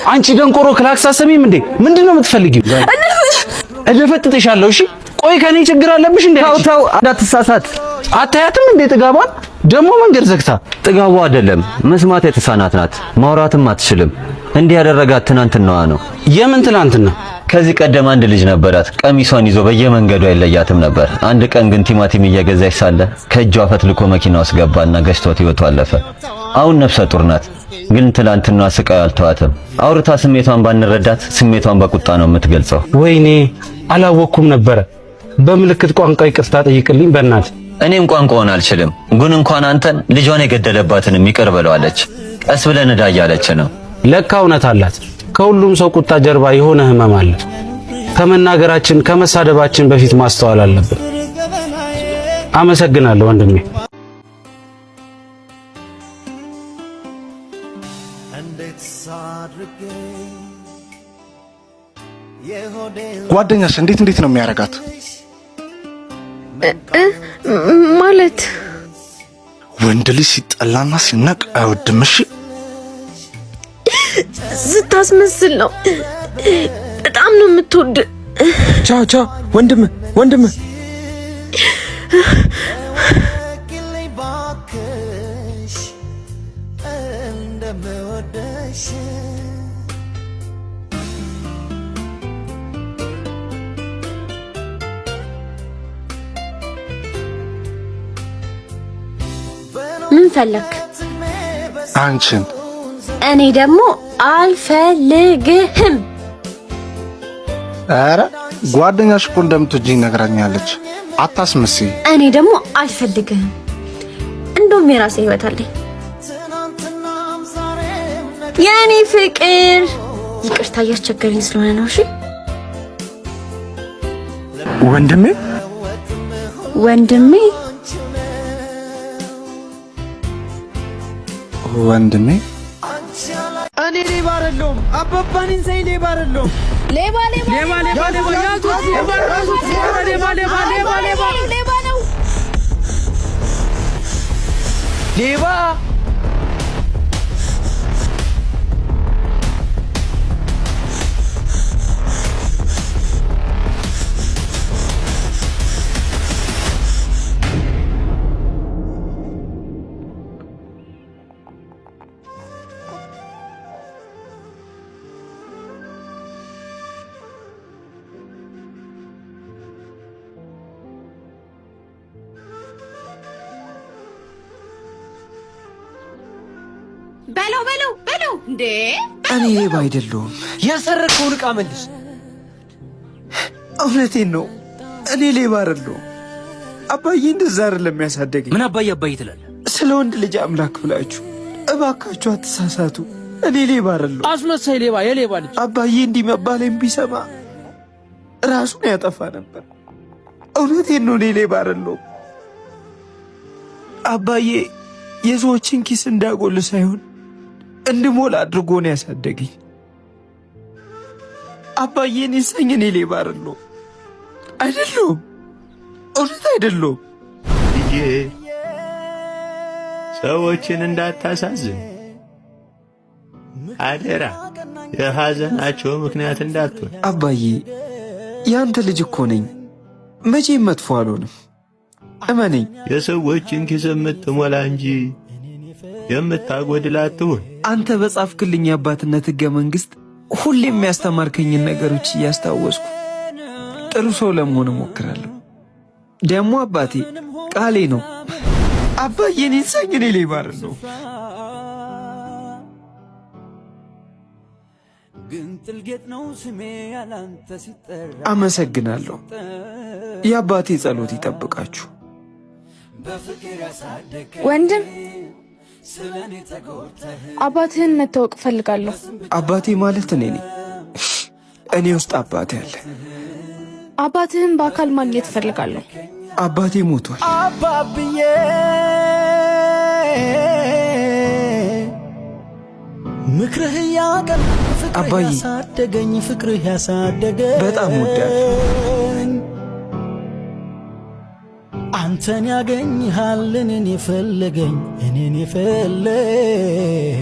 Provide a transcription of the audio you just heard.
አንቺ ደንቆሮ ክላክስ አሰሚም እንዴ? ምንድነው የምትፈልጊው? እደፈጥጥሻለሁ። እሺ ቆይ ከኔ ችግር አለብሽ እንዴ? ታው እንዳትሳሳት። አታያትም እንዴ ጥጋቧን? ደሞ መንገድ ዘግታ። ጥጋቧ አይደለም መስማት የተሳናት ናት። ማውራትም አትችልም። እንዲህ ያደረጋት ትናንትናዋ ነው። የምን ትናንትና? ከዚህ ቀደም አንድ ልጅ ነበራት። ቀሚሷን ይዞ በየመንገዱ አይለያትም ነበር። አንድ ቀን ግን ቲማቲም እየገዛች ሳለ ከእጇ ፈትልኮ መኪና ውስጥ ገባና ገጭቶት ህይወቷ አለፈ። አሁን ነፍሰ ጡር ናት። ግን ትላንትና ስቃዩ አልተዋትም። አውርታ ስሜቷን ባንረዳት ስሜቷን በቁጣ ነው የምትገልጸው። ወይኔ አላወኩም ነበር። በምልክት ቋንቋ ይቅርታ ጠይቅልኝ በእናት። እኔም ቋንቋውን አልችልም፣ ግን እንኳን አንተን ልጇን የገደለባትንም ይቅር ብለዋለች። ቀስ ብለን እዳ እያለች ነው። ለካ እውነት አላት። ከሁሉም ሰው ቁጣ ጀርባ የሆነ ህመም አለ። ከመናገራችን ከመሳደባችን በፊት ማስተዋል አለብን። አመሰግናለሁ ወንድሜ። ጓደኛሽ እንዴት ነው የሚያረጋት? ማለት ወንድ ልጅ ሲጠላና ሲነቅ አይወድም። እሺ ስታስመስል ነው። በጣም ነው የምትወድ። ቻው ቻው ወንድም ምን ፈለክ? አንቺን። እኔ ደግሞ አልፈልግህም። ኧረ ጓደኛሽ እኮ እንደምትወጂኝ ነግራኛለች። አታስመስይ። እኔ ደግሞ አልፈልግህም። እንደውም የራሴ ህይወት አለኝ። የኔ ፍቅር ይቅርታ እያስቸገረኝ ስለሆነ ነው። እሺ ወንድሜ እኔ ሌባ አይደለሁም። አባባኒን ሳይ ሌባ አይደለሁም። ሌባ በለው እንዴ! እኔ ሌባ አይደለሁም። የሰረቀውን ዕቃ መልስ። እውነቴን ነው። እኔ ሌባ አይደለሁም። አባዬ እንደዛ አይደለም የሚያሳደገኝ። ምን አባዬ ትላለህ? ስለ ወንድ ልጅ አምላክ ብላችሁ እባካችሁ አትሳሳቱ። እኔ ሌባ አይደለሁም። አስመሳይ ሌባ፣ የሌባ ልጅ። አባዬ እንዲህ መባሌን ቢሰማ ራሱን ያጠፋ ነበር። እውነቴን ነው። እኔ ሌባ አይደለሁም። አባዬ የሰዎችን ኪስ እንዳጎል ሳይሆን እንድሞላ አድርጎ ነው ያሳደገኝ። አባዬን ይሰኝ። እኔ ሌባ አይደለሁም። እውነት አይደለሁም። ልጄ ሰዎችን እንዳታሳዝን አደራ። የሐዘናቸው ምክንያት እንዳትሆን። አባዬ ያንተ ልጅ እኮ ነኝ። መቼም መጥፎ አልሆንም፣ እመነኝ። የሰዎችን ኪስ የምትሞላ እንጂ የምታጎድል አትሁን። አንተ በጻፍክልኝ የአባትነት ሕገ መንግሥት ሁሌም የሚያስተማርከኝን ነገሮች እያስታወስኩ ጥሩ ሰው ለመሆን እሞክራለሁ። ደግሞ አባቴ ቃሌ ነው። አባዬን ይንሳኝ። እኔ ሌባ አይደለሁም። አመሰግናለሁ። የአባቴ ጸሎት ይጠብቃችሁ። ወንድም አባትህን መታወቅ እፈልጋለሁ። አባቴ ማለት እኔ ነኝ። እኔ ውስጥ አባቴ አለ። አባትህን በአካል ማግኘት እፈልጋለሁ። አባቴ ሞቷል። አባብዬ ምክርህ ያቀን አባዬ ያሳደገኝ ፍቅርህ ያሳደገኝ በጣም ወዳለሁ። አንተን ያገኝሃል እኔን የፈለገኝ እኔን የፈለገኝ